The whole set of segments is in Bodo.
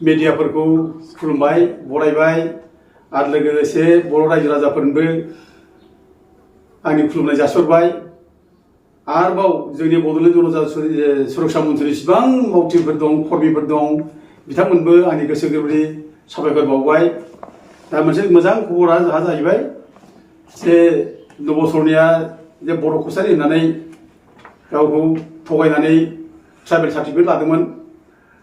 मेडियाफोरखौ खुलुमबाय बरायबाय आरो लोगोसे बर' रायजो राजाफोरनोबो आंनि खुलुमनाय जासिहरबाय। आरोबाव जोंनि बड'लेण्ड सुरक्षा मन्त्रिनि जेसेबां मावथिफोर दं कर्मिफोर दं बिथांमोनबो आंनि गोसो गोरबोनि साबायखर बावबाय। दा मोनसे मोजां खबरा जोंहा जाहैबाय जे नबसरनिया जे बर' कसारि होननानै गावखौ थगायनानै ट्राइबेल सार्टिफिकेट लादोंमोन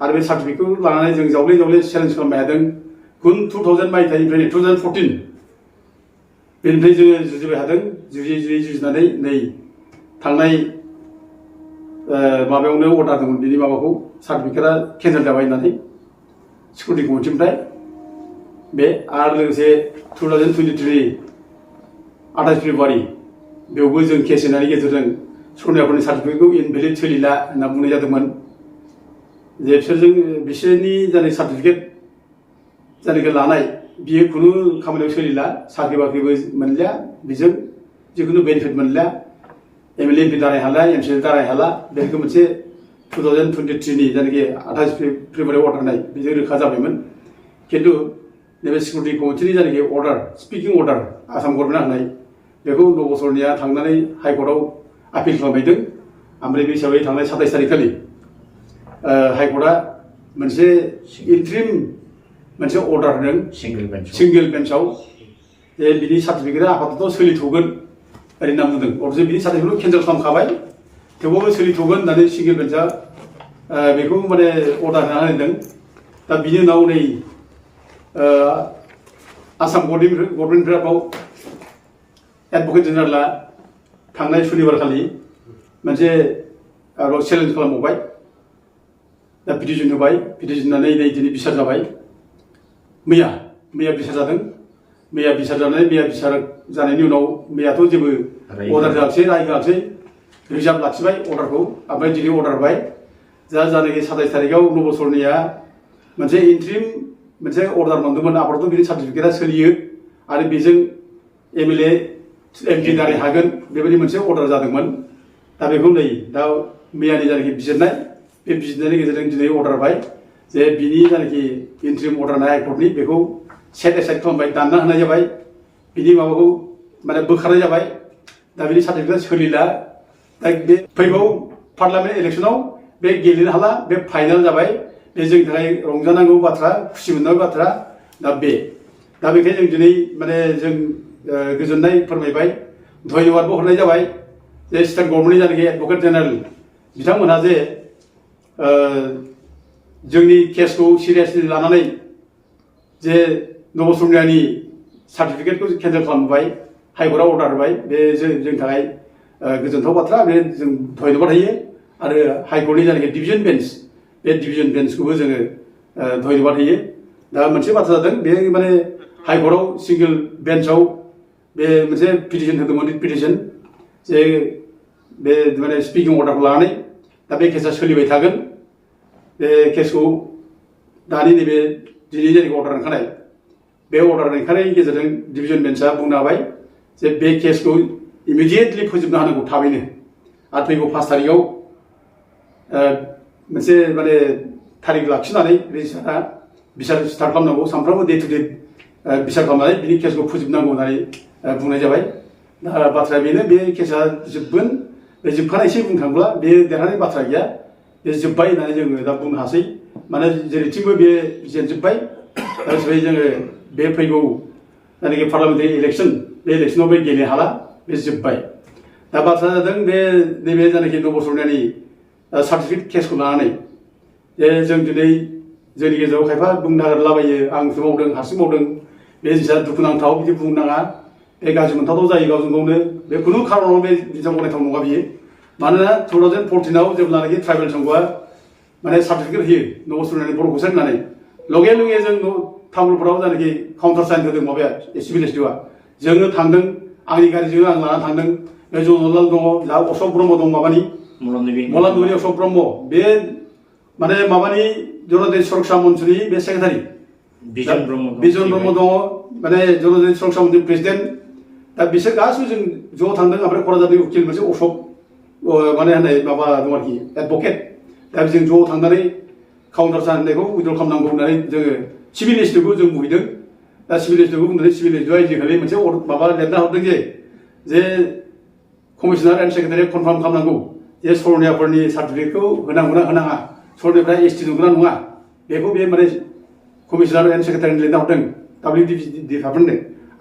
आरो बे सार्टिफिकेटखौ लानानै जों जावले जावले चेलेन्ज खालामनो हादों। गुन 2000 मायथाइनिफ्राय 2014 बेनिफ्राय जोङो जुजिबाय हादों। जुजिनानै नै थांनाय माबायावनो अर्डार दंमोन बिनि माबाखौ सार्टिफिकेटआ केन्सेल जाबाय होननानै सिकिउरिटि कमिटिनिफ्राय बे आरो लोगोसे 2023 28 फेब्रुवारि बेयावबो जों केस होनायनि गेजेरजों सनियाफोरनि सार्टिफिकेटखौ इनभेलिड सोलिला होनना बुंनाय जादोंमोन। जे बिसोरनि जानाय सार्टिफिकेट जायनाखि लानाय बियो खुनु खामानियाव सोलिला, साख्रि बाख्रिबो मोनलिया, बेजों जिखुनु बेनिफिट मोनलिया, एमएलए एमपि दाराय हाला, एमसिएल दाराय हाला। बेखौ मोनसे 2023 जायनाखि 28 फेब्रुवारियाव अर्डार होनाय बेजों रोखा जाबायमोन। खिन्थु नैबे सिकिउरिटि कमिटिनि जायनाखि अर्डार स्पिकिं अर्डार आसाम गभर्नमेन्टआ होनाय बेखौ नबसरनिया थांनानै हाइकर्टआव आपिल खालामहैदों। ओमफ्राय बे हिसाबै थांनाय 27 थारिखखालि हाइकर्टआ मोनसे इन्ट्रिम मोनसे अर्डार होदों सिंगेल बेन्चआव जे बिनि सार्टिफिकेटआ आपातत सोलिथ'गोन ओरै होनना बुंदों। अबसे बिनि सार्टिफिकेटखौ केन्सेल खालामखाबाय थेवबाबो सोलिथ'गोन होननानै सिंगेल बेन्चआ बेखौ माने अर्डार होना होदों। दा बिनि उनाव नै आसाम गभर्नमेन्टनिफ्राय बाव एडभकेट जेनेरेलआ थांनाय सुनिबारखालि मोनसे चेलेन्ज खालामबावबाय। दा पिटिसन होबाय, पिटिसन होनानै नै दिनै बिसार जाबाय। मैया बिसार जादों। मैया बिसार जानायनि उनाव मैयाथ' जेबो अर्डार होआखिसै, राय होआखिसै, रिजार्भ लाखिबाय अर्डारखौ। ओमफ्राय दिनै अर्डार होबाय। जानाखि 27 थारिखआव नबसरनिया मोनसे इन्ट्रिम मोनसे अर्डार मोनदोंमोन आपातत बिनि सार्टिफिकेटआ सोलियो आरो बेजों एमएलए एमपि दाराय हागोन बेबायदि मोनसे अर्डार जादोंमोन। दा बेखौ नै दा मैयानि जानाखि बिजिरनाय बे बिजिरनायनि गेजेरजों दिनै अर्डार होबाय जे बिनि जानाखि इन्ट्रिम अर्डार होनाय हाइकर्टनि बेखौ सेट एसाइड खालामबाय, दानना होनाय जाबाय, बिनि माबाखौ माने बोखारनाय जाबाय। दा बिनि सार्टिफिकेटआ सोलिला। दा बे फैगौ पार्लामेन्ट इलेक्सनाव बे गेलेनो हाला, बे फाइनाल जाबाय। बे जोंनि थाखाय रंजानांगौ बाथ्रा, खुसि मोननांगौ बाथ्रा। दा बेखायनो जों दिनै माने जों गोजोननाय फोरमायबाय, धन्यबादबो हरनाय जाबाय जे स्टेट गभर्नमेन्टनि जायनाखि एडभकेट जेनेरेल बिथांमोनहा जे जोंनि केसखौ सिरियासलि लानानै जे नबसरनियानि सार्टिफिकेटखौ केन्सेल खालामबाय, हाइकर्टआव अर्डार होबाय। बे जोंनि थाखाय गोजोनथाव बाथ्रा। बे जों धन्यबाद होयो आरो हाइकर्टनि जायनाखि डिभिजन बेन्च बे डिभिजन बेन्चखौबो जोङो धन्यबाद होयो। दा मोनसे बाथ्रा जादों बे माने हाइकर्टआव सिंगेल बेन्चआव बे मोनसे पिटिसन होदोंमोन, पिटिसन जे बे माने स्पिकिं अर्डारखौ लानानै दा बे केसा सोलिबाय थागोन। बे केसखौ दानि नैबे दिनै जायनाखि अर्डार ओंखारनाय बे अर्डार ओंखारनायनि गेजेरजों डिभिजन बेन्चआ बुंनो हाबाय जे बे केसखौ इमिडियेटलि फोजोबनो हानांगौ थाबैनो। आरो फैगौ 5 थारिखआव मोनसे माने थारिख लाखिनानै रेजिस्ट्रारआ बिसार स्टार्ट खालामनांगौ, सानफ्रामबो डे टु डे बिसार खालामनानै बिनि केसखौ फोजोबनांगौ होननानै बुंनाय जाबाय। दा बाथ्राया बेनो, बे केसा जोबगोन। बे जोबखानायसै बुंनो थाङोब्ला बे देरहानाय बाथ्रा गैया, बे जोब्बाय होननानै जोङो दा बुंनो हासै। माने जेरैथिंबो बे जेनजोब्बाय। दा हिसाबै जोङो बे फैगौ जायनाखि पार्लामेन्टारि इलेक्सन बे इलेक्सनाव बे गेलेनो हाला, बे जोब्बाय। दा बाथ्राया जादों बे नैबे जायनाखि नबसरनियानि सार्टिफिकेट केसखौ लानानै जे जों दिनै जोंनि गेजेराव खायफा बुंनो नागिरलाबायो आंसो मावदों, हारसिं मावदों, बे जिनिसा दुखुनांथाव, बिदि बुंनो नाङा। बे गाज्रि मोनथावथाव जायो गावजों गावनो। बे खुनु खारनाव बे जिनिसा गनायथाव नङा बियो। मानोना 2014 जेब्लानाखि ट्राइबेल संघआ माने सार्टिफिकेट होयो नबसरनियानि बर' कसारि होननानै लगे लगे जों तामुलपुराव जायनाखि काउन्टार साइन होदों माबाया सिभिल एसडिअ'आ, जोङो थांदों, आंनि गारिजों आं लानानै थांदों। बे जनरलाल दङ, दा अशक ब्रह्म दं, माबानि मलानदुरि अशक ब्रह्म, बे माने माबानि जनजाति सुरक्षा मन्चनि बे सेक्रेटारि बिजन ब्रह्म दङ, माने जनजाति सुरक्षा मन्चनि प्रेसिडेन्ट। दा बिसोर गासिबो जों ज' थांदों। ओमफ्राय क'क्राझारनि उकिल मोनसे अशक माने होननाय माबा दं आरोखि एडभकेट। दा जों ज' थांनानै 카운터 사는데고 우리들 감당고 होननानै जोङो सिभिल एस्टिखौ जों बुहैदों दा सिभिल एस्टिखौ बुंनानै सिभिल एस्टिआ आजिखालि मोनसे माबा लिरना हरदों जे कमिशनार एन्ड सेक्रेटारिया कनफार्म खालामनांगौ जे सरनियाफोरनि सार्टिफिकेटखौ होनांगौना होनाङा सरनियाफ्रा एसटि नंगौना नङा बेखौ बे माने कमिशनार एन्ड सेक्रेटारिनो लिरना हरदों WDFनो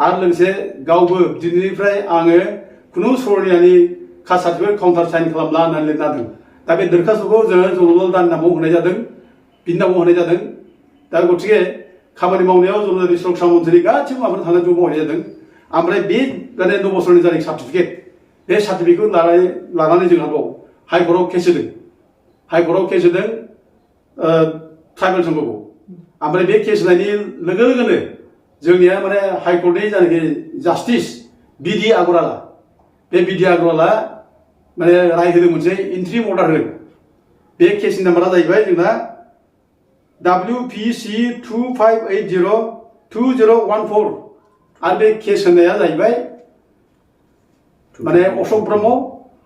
आरो लोगोसे गावबो दिनैनिफ्राय आङो खुनु सरनियानि कास्ट सार्टिफिकेट काउन्टार साइन खालामला होननानै लिरना होदों दा बे दरखास्तखौ जोङो जनरल दानि नामाव होनाय जादों बिनि नामाव होनाय जादों दा गतिके खामानि मावनायाव जनजाति सुरक्षा मन्थ्रि गासिबो माबाफोर थांनानै ज' मावनाय जादों ओमफ्राय बे माने 9 बोसोरनि जानाय सार्टिफिकेट बे सार्टिफिकेटखौ लानानै जोंहा बाव हाइकर्टआव केस होदों हाइकर्टआव केस होदों ट्राइबेल संघखौ ओमफ्राय बे केस होनायनि लोगो लोगोनो जोंनिया माने हाइकर्टनि जानाखि जास्टिस बिडि आगरवाला बे बिडि आगरवाला माने राय होदों मोनसे इन्ट्रिम अर्डार होदों बे केसनि नाम्बारा जाहैबाय जोंना WPC 25802014 आरो बे केस होनाया जाहैबाय माने अशोक ब्रह्म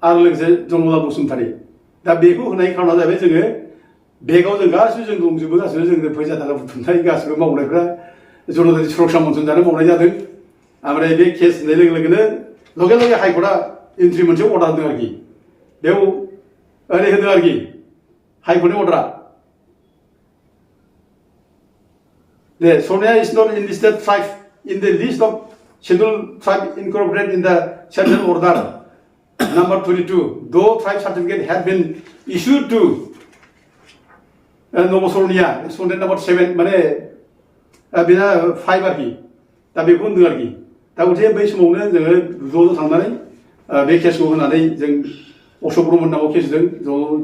आरो लोगोसे जनमलाल बसुमतारी दा बेखौ होनाय खारना जाहैबाय जोङो बेगाव जों गासिबो जों दंजोबो गासिबो जों फैसा थाखा बुथुमनाय गासिबो मावनायफ्रा जनजाति सुरक्षा मन्थ्रिजों मावनाय जादों ओमफ्राय बे केस होनाय लोगो लोगोनो लगे लगे हाइकर्टआ एन्ट्रि मोनसे अर्डार होदों आरोखि बेयाव ओरै होदों आरोखि हाइकर्टनि अर्डारा The Sonia is not enlisted tribe in the list of scheduled tribe incorporated in the Central Order number 22. Though tribe certificate had been issued to Nova Sonia, Sonia number 7, माने बेना 5 आरोखि दा बेखौ होनदों आरोखि दा गथे बै समावनो जोङो ज' थांनानै बे केसखौ होनानै जों अशोक ब्रह्मनि नामाव केस होदों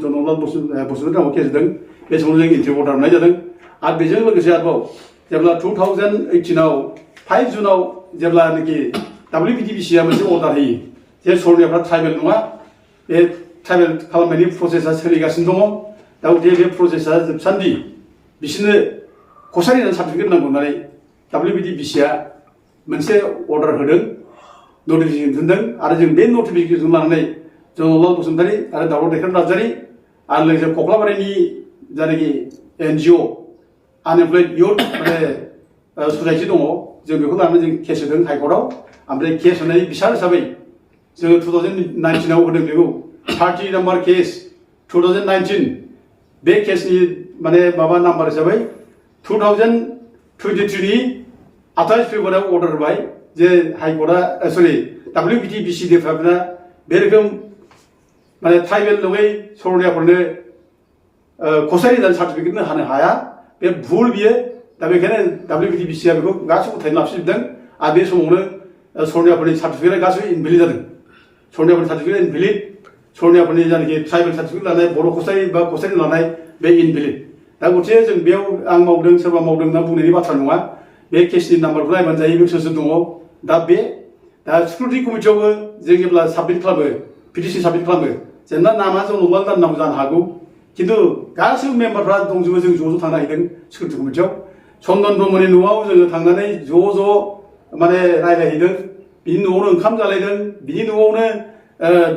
जनरल बसुमतारी नामाव केस होदों बे समाव जों इन्ट्रि अर्डार होनाय जादों आरो बेजों लोगोसे आरोबाव जेब्ला 2018आव 5 जुनाव जेब्लानोखि WPDBCआ मोनसे अर्डार होयो जे सरनियाफ्रा ट्राइबेल नङा बे ट्राइबेल खालामनायनि प्रसेसा सोलिगासिनो दङ दा बे प्रसेसा जोबसान्दि बिसोरनो कसारि सार्टिफिकेट नांगौ होननानै WPDBCआ मोनसे अर्डार होदों नटिफिकेसन दोनदों आरो जों बे नटिफिकेसन लानानै जनरल बसुमतारी आरो दावराव दैखां नार्जारी आरो लोगोसे कख्लाबारिनि जायनाखि NGO आनएमप्लयड इयुथ माने ससाइटि दङ जों बेखौ लानानै जों केस होदों हाइकर्टआव ओमफ्राय केस होनायनि बिसार हिसाबै जोङो 2019आव होदों बेखौ 30 नाम्बार केस 2019 बे केसनि माने माबा नाम्बार हिसाबै 2023नि 28 फेब्रुवारियाव अर्डार होबाय जे हाइकर्टआ सरि WPDBC डिपार्टमेन्टआ बे रोखोम माने ट्राइबेल नङै सरनियाफोरनो कसारि सार्टिफिकेट होनो हाया बे भुल बियो दा बेखायनो WPDBCआ बेखौ गासिबो थाइम लाफिनजोबदों आरो बे समावनो सरनियाफोरनि सार्टिफिकेटआ गासिबो इनभेलिड जादों सरनियाफोरनि सार्टिफिकेट इनभेलिड सरनियाफोरनि जायनाखि ट्राइबेल सार्टिफिकेट लानाय बर' कसारि बा कसारि लानाय बे इनभेलिड दा गथिखे जों बेयाव आं मावदों सोरबा मावदों होनना बुंनायनि बाथ्रा नङा बे केसनि नाम्बारखौ नायबानो जायो बे सोर सोर दङ दा सिकिउरिटि कमिटियावबो जों जेब्ला साबमिट खालामो पिटिसन साबमिट खालामो जेनेबा नामा जनरल दानि नाम जानो हागौ खिन्थु गासिबो मेम्बारफ्रा दंजोबो जों ज' थांनो नागिरदों सिकिउरिटि कमिटियाव चन्दन ब्रह्मनि न'आव जोङो थांनानै ज' माने रायज्लायहैदों बिनि न'आवनो ओंखाम जालायदों बिनि न'आवनो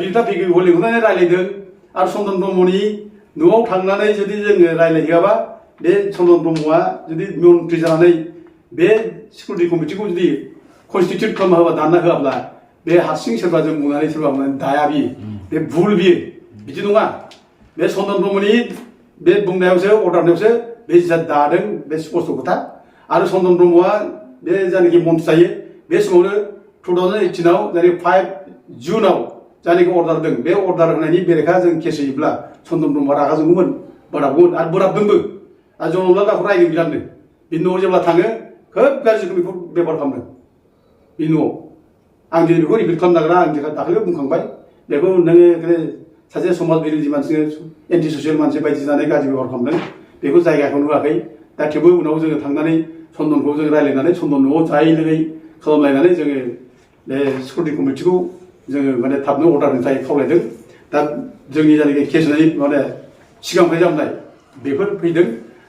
बिदा बिगैखौ लिंहरनानै रायज्लायदों आरो चन्दन ब्रह्मनि न'आव थांनानै जुदि जोङो रायज्लायहैयाबा बे चन्दन ब्रह्मआ जुदि मन्थ्रि जानानै बे सिकिउरिटि कमिटिखौ जुदि कनस्टिटिउट खालामना होबा दानना होआब्ला बे हारसिं सोरबा जों बुंनानै सोरबा बुंनानै दाया बियो बे भुल बियो बिदि नङा बे चन्दन ब्रह्मनि बे बुंनायावसो अर्डारनायावसो बे दादों बे स्पस्ट खोथा आरो चन्दन ब्रह्मआ बे जायनाखि मन्थ्रि जायो बे समावनो 2018आव जायनाखि 5 जुनाव जायनाखि अर्डार होदों बे अर्डार होनायनि बेरेखा जों केस होयोब्ला चन्दन ब्रह्मआ रागा जोंगौमोन बोराबगौमोन आरो बोराबदोंबो आरो जनरला दाखौ रायदों बिरादनो बिनि न'आव जेब्ला थाङो खोब गाज्रि बेखौ बेबहार खालामदों बिनि न'आव आं दिनै बेखौ रिपिट खालामनो नागिरा आं दाखालिबो बुंखांबाय बेखौ नोङो सासे समाज बिरोधी मानसि एन्टि ससियेल मानसि बायदि जानानै गाज्रि बेबहार खालामदों बेखौ जायगाखौ नुवाखै दा थेवबो उनाव जोङो थांनानै चन्दनखौ जों रायज्लायनानै चन्दन न'आव जायै लोङै खालामलायनानै जोङो बे सिकिउरिटि कमिटिखौ जोङो माने थाबनो अर्डार होनो थाखाय खावलायदों दा जोंनि जायनाखि केस होनाय माने सिगांनिफ्राय जाबोनाय बेफोर फैदों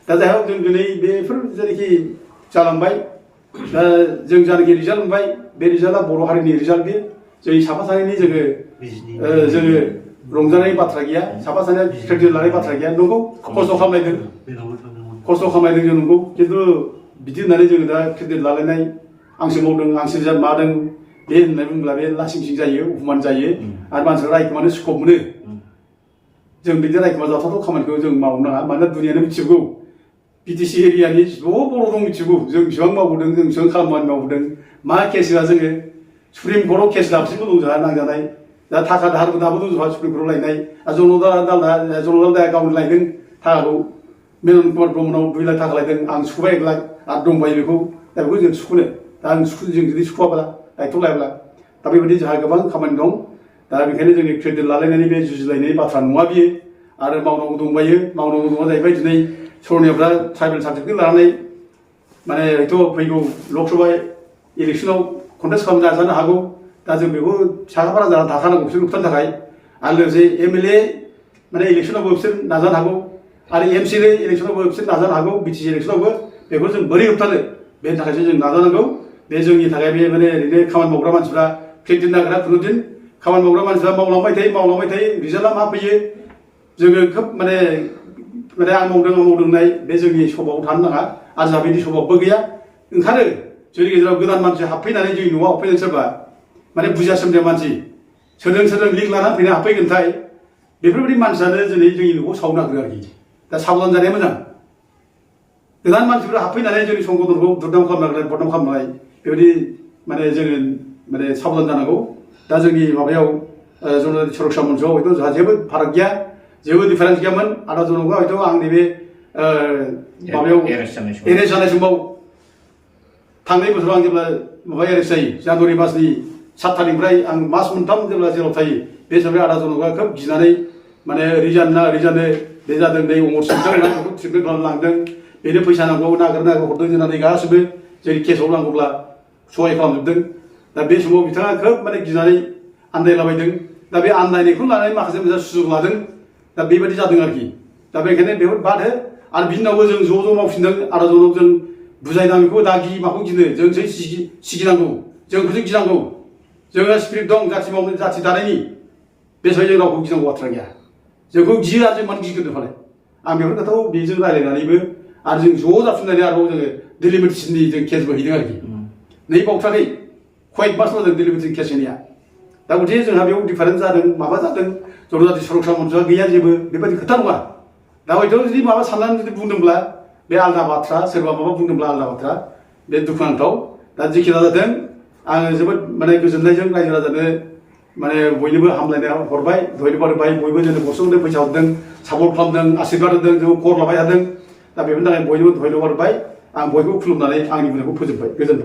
दा जायहक जों दिनै बेफोर जायनाखि जालांबाय दा जों जायनाखि रिजाल्ट मोनबाय बे रिजाल्टआ बर' हारिनि रिजाल्ट बे जोंनि साफा सानैनि जोङो रंजानाय बाथ्रा गैया साफा सानै क्रेडिट लानाय बाथ्रा गैया नंगौ खस्थ' खालामलायदों खस्थ' खालामलायदों जों नंगौ खिन्थु बिदि होननानै जोङो दा क्रेडिट लालायनाय आंसो मावदों आंसो मादों बे होननानै बुङोब्ला बे लासिं सिं जायो अपमान जायो आरो मानसिफ्रा रायखोमानो स्कप मोनो जों बिदि रायखोमा जाथावथाव खामानिखौ जों मावनो नाङा मानोना दुनियानो मिथिगौ बिटिसि एरियानि ज' बर' दं मिथिगौ जों बेसेबां मावबोदों जों बेसेबां खामानि मावबोदों मा केस होआ जोङो सुप्रिम कर्टआव केस दाबसिनबो दं जोंहा नांजानाय दा थाखा दाहारबो दाबो दं जोंहा सुप्रिम कर्टआव लायनाय जनरल दाया गावनो लायदों थाखाखौ मेनन कुमार ब्रह्मनाव 2 लाख थाखा लायदों आं सुख'बाय 1 लाख आरो दंबायो बेखौ दा बेखौ जों सुख'नो दा जों जुदि सुख'आब्ला दायथ' लायाब्ला दा बेबायदि जोंहा गोबां खामानि दं दा बेखायनो जोंनि क्रेडिट लालायनायनि बे जुजिलायनायनि बाथ्रा नङा बियो आरो मावनांगौ दंबायो मावनांगौ दङा जाहैबाय दिनै सरनियाफ्रा ट्राइबेल सार्टिफिकेट लानानै माने हयथ' फैगौ लकसभा इलेक्सनाव कन्टेस्ट खालामनो नाजानो हागौ दा जों बेखौ साखाफारा जानानै थाखानांगौ बिसोर होबथानो थाखाय आरो लोगोसे MLA माने इलेक्सनावबो बिसोर नाजानो हागौ आरो MCLA इलेक्सनावबो बिसोर नाजानो हागौ BTC इलेक्सनावबो बेखौ जों बोरै होबथानो बेनि थाखायसो जों नाजानांगौ बे जोंनि थाखाय बे माने ओरैनो खामानि मावग्रा मानसिफ्रा क्रेडिट नागिरा खुनुदिन खामानि मावग्रा मानसिफ्रा मावलांबाय थायो रिजाल्टआ मा फैयो जोङो खोब माने आं मावदों होननाय बे जोंनि सभाव थानो नाङा आरो जोंहा बिदि सभाबबो गैया ओंखारो जोंनि गेजेराव गोदान मानसि हाबफैनानै जोंनि न'आव हाबफैदों सोरबा माने बुजिया सोमजिया मानसि सोरजों लिंक लानानै फैनो हाबफैगोनथाय बेफोरबायदि मानसियानो दिनै जोंनि न'खौ सावनो नागिरो आरोखि दा साबधान जानाया मोजां गोदान मानसिफ्रा हाबफैनानै जोंनि संगठनखौ दुरदाम खालामनाय बदनाम खालामनाय बेबायदि माने जोङो माने साबधान जानांगौ दा जोंनि माबायाव जनजाति सुरक्षा मन्चआव हयथ' जोंहा जेबो फाराग गैया जेबो डिफारेन्स गैयामोन आदा जनकआ हयथ' आंनि बे माबायाव एरेस्ट जानाय समाव थांनाय बोसोराव आं जेब्ला माबा एरेस्ट जायो जानुवारि मासनि 7 थारिखनिफ्राय आं मास मोनथाम जेब्ला जेराव थायो बे समाव आदा जनकआ खोब गिनानै माने रिजानो बे जादों नै अमर सिंजों बेखौ ट्रिटमेन्ट खालामलांदों बेनो फैसा नांगौ नागिरनांगौ हरदों जोंनानै गासिबो जोंनि केसआव नांगौब्ला सहाय खालामजोबदों दा बे समाव बिथाङा खोब माने गिनानै आन्दायलाबायदों दा बे आन्दायनायखौ लानानै माखासे मोजां सुजुग लादों दा बेबायदि जादों आरोखि दा बेखायनो बेफोर बाद हो आरो बिनि उनावबो जों ज' मावफिनदों आदा जनक जों बुजायनां बेखौ दा गि माखौ गिनो जोंसो सिगिनांगौ जोंखौसो गिनांगौ जोंहा स्पिरिट दं जाथि मावनो जाथि दानायनि बे समाव जों रावखौ गिनांगौ बाथ्रा गैया जोंखौ गियो आरो जों मानो गिगोन फालाय आं बेफोर खोथाखौ बेजों रायज्लायनानैबो आरो जों ज' जाफिननानै आरोबाव जोङो डिलिमिटेसननि जों केसबो हैदों आरोखि नै बावथाखै कयेक मास जादों डिलिमिटेसन केस होनाया दा गथिखे जोंहा बेयाव डिफारेन्स जादों माबा जादों जनजाति सुरक्षा मन्चआ गैया जेबो बेबायदि खोथा नङा दा हयथ' जुदि माबा साननानै जुदि बुंदोंब्ला बे आलदा बाथ्रा सोरबा माबा बुंदोंब्ला आलदा बाथ्रा बे दुखुनांथाव दा जिखि जादों आङो जोबोद माने गोजोननायजों रायजो राजानो माने बयनोबो हामलायनाय हरबाय धन्यबाद होबाय बयबो जोंनो गरसे फैसा हरदों सापर्ट खालामदों आशीर्बाद होदों जों खबर लाबाय थादों दा बेफोरनि थाखाय बयनोबो धन्यबाद होबाय आं बयखौबो खुलुमनानै आंनि बुंनायखौ फोजोबबाय गोजोन्थों।